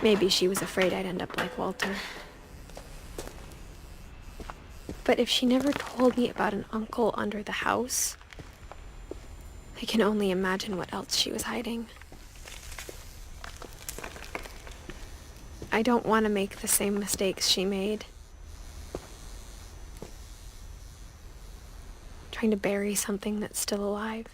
Maybe she was afraid I'd end up like Walter. But if she never told me about an uncle under the house, I can only imagine what else she was hiding. I don't want to make the same mistakes she made. Trying to bury something that's still alive.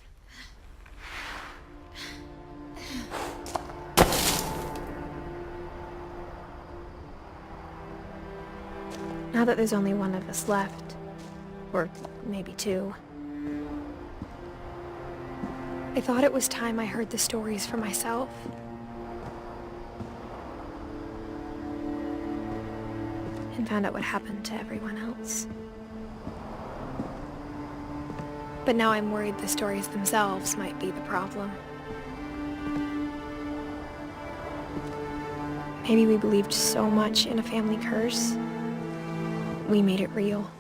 Now that there's only one of us left, or maybe two, I thought it was time I heard the stories for myself. And found out what happened to everyone else. But now I'm worried the stories themselves might be the problem. Maybe we believed so much in a family curse, we made it real.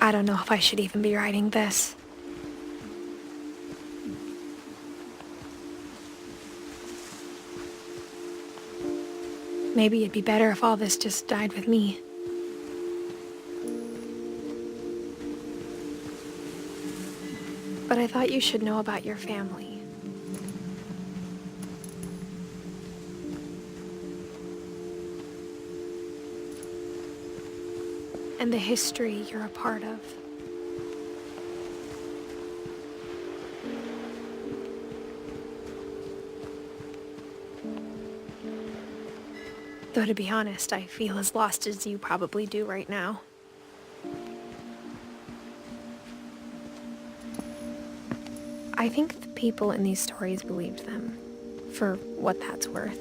I don't know if I should even be writing this. Maybe it'd be better if all this just died with me. But I thought you should know about your family. And the history you're a part of. Though to be honest, I feel as lost as you probably do right now. I think the people in these stories believed them, for what that's worth.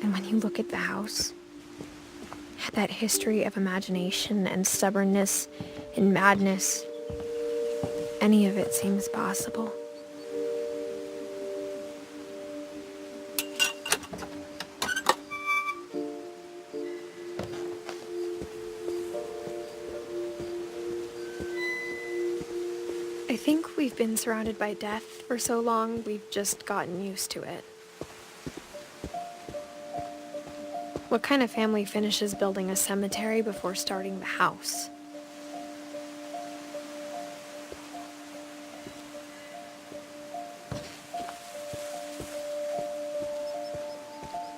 And when you look at the house, that history of imagination and stubbornness and madness, any of it seems possible. I think we've been surrounded by death for so long, we've just gotten used to it. What kind of family finishes building a cemetery before starting the house?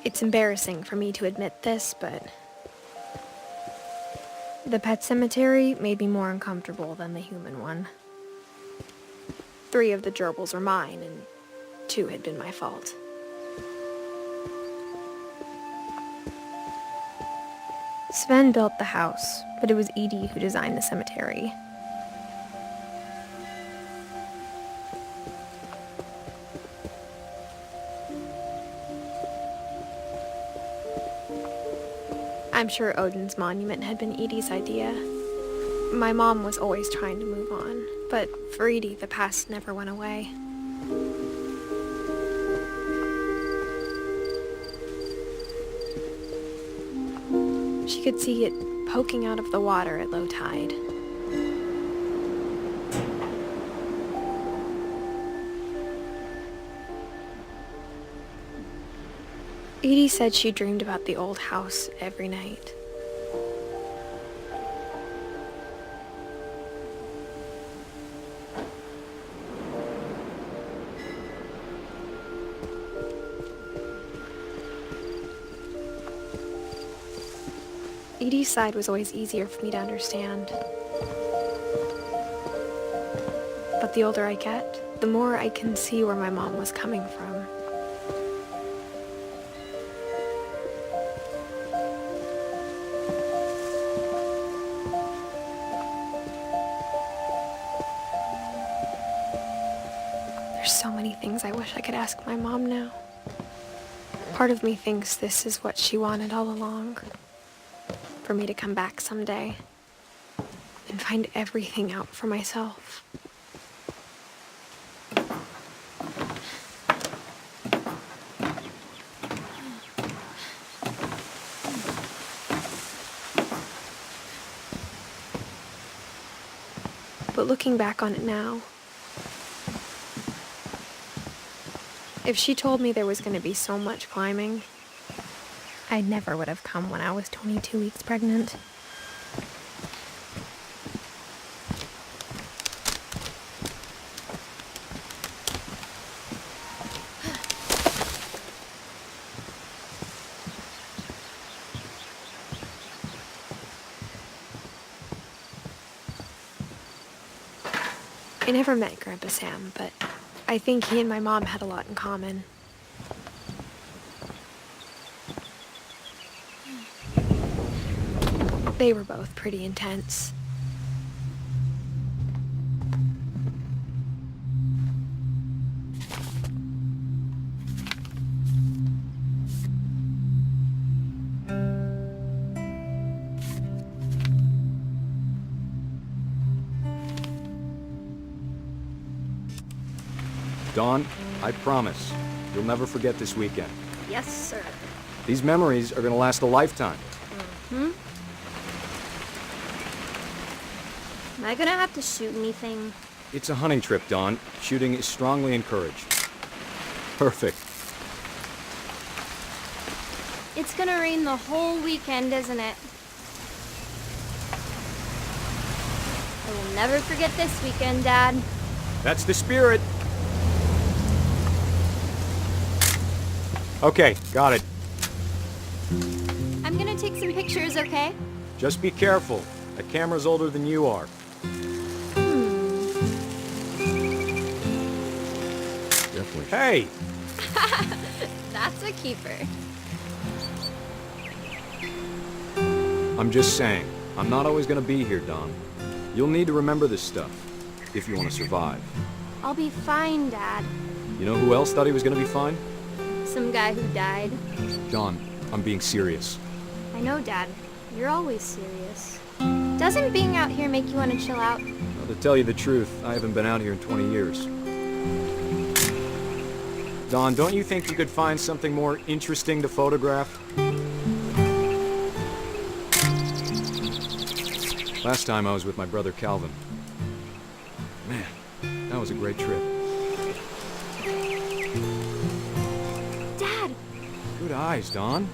It's embarrassing for me to admit this, but the pet cemetery made me more uncomfortable than the human one. 3 of the gerbils were mine, and 2 had been my fault. Sven built the house, but it was Edie who designed the cemetery. I'm sure Odin's monument had been Edie's idea. My mom was always trying to move on, but for Edie, the past never went away. She could see it poking out of the water at low tide. Edie said she dreamed about the old house every night. Edie's side was always easier for me to understand. But the older I get, the more I can see where my mom was coming from. There's so many things I wish I could ask my mom now. Part of me thinks this is what she wanted all along. For me to come back someday and find everything out for myself. But looking back on it now, if she told me there was going to be so much climbing, I never would have come when I was 22 weeks pregnant. I never met Grandpa Sam, but I think he and my mom had a lot in common. They were both pretty intense. Dawn, I promise, you'll never forget this weekend. Yes, sir. These memories are gonna last a lifetime. Am I gonna have to shoot anything? It's a hunting trip, Dawn. Shooting is strongly encouraged. Perfect. It's gonna rain the whole weekend, isn't it? I will never forget this weekend, Dad. That's the spirit. Okay, got it. I'm gonna take some pictures, okay? Just be careful. That camera's older than you are. Definitely. Hey! That's a keeper. I'm just saying, I'm not always gonna be here, Dawn. You'll need to remember this stuff, if you want to survive. I'll be fine, Dad. You know who else thought he was gonna be fine? Some guy who died. Dawn, I'm being serious. I know, Dad. You're always serious. Doesn't being out here make you want to chill out? Well, to tell you the truth, I haven't been out here in 20 years. Dawn, don't you think you could find something more interesting to photograph? Last time I was with my brother Calvin. Man, that was a great trip. Dad! Good eyes, Dawn.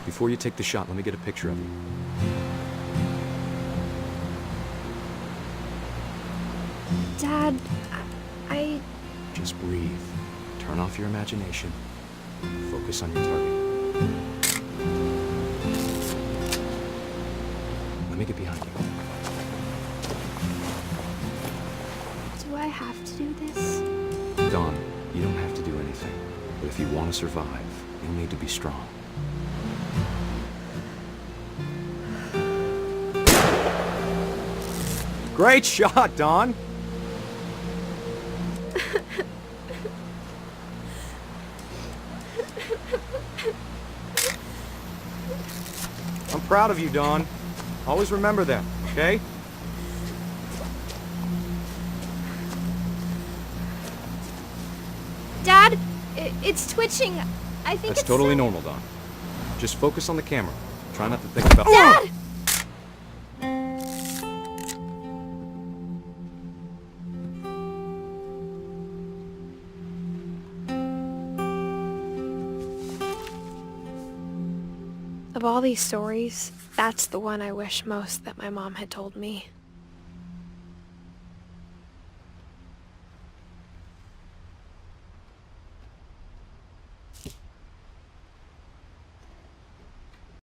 Before you take the shot, let me get a picture of you. Dad, I... Just breathe. Turn off your imagination. Focus on your target. Let me get behind you. Do I have to do this? Dawn, you don't have to do anything. But if you want to survive, you'll need to be strong. Great shot, Dawn! I'm proud of you, Dawn. Always remember that, okay? Dad, it's twitching. I think That's it's totally normal, Dawn. Just focus on the camera. Try not to think about— Dad! Of all these stories, that's the one I wish most that my mom had told me.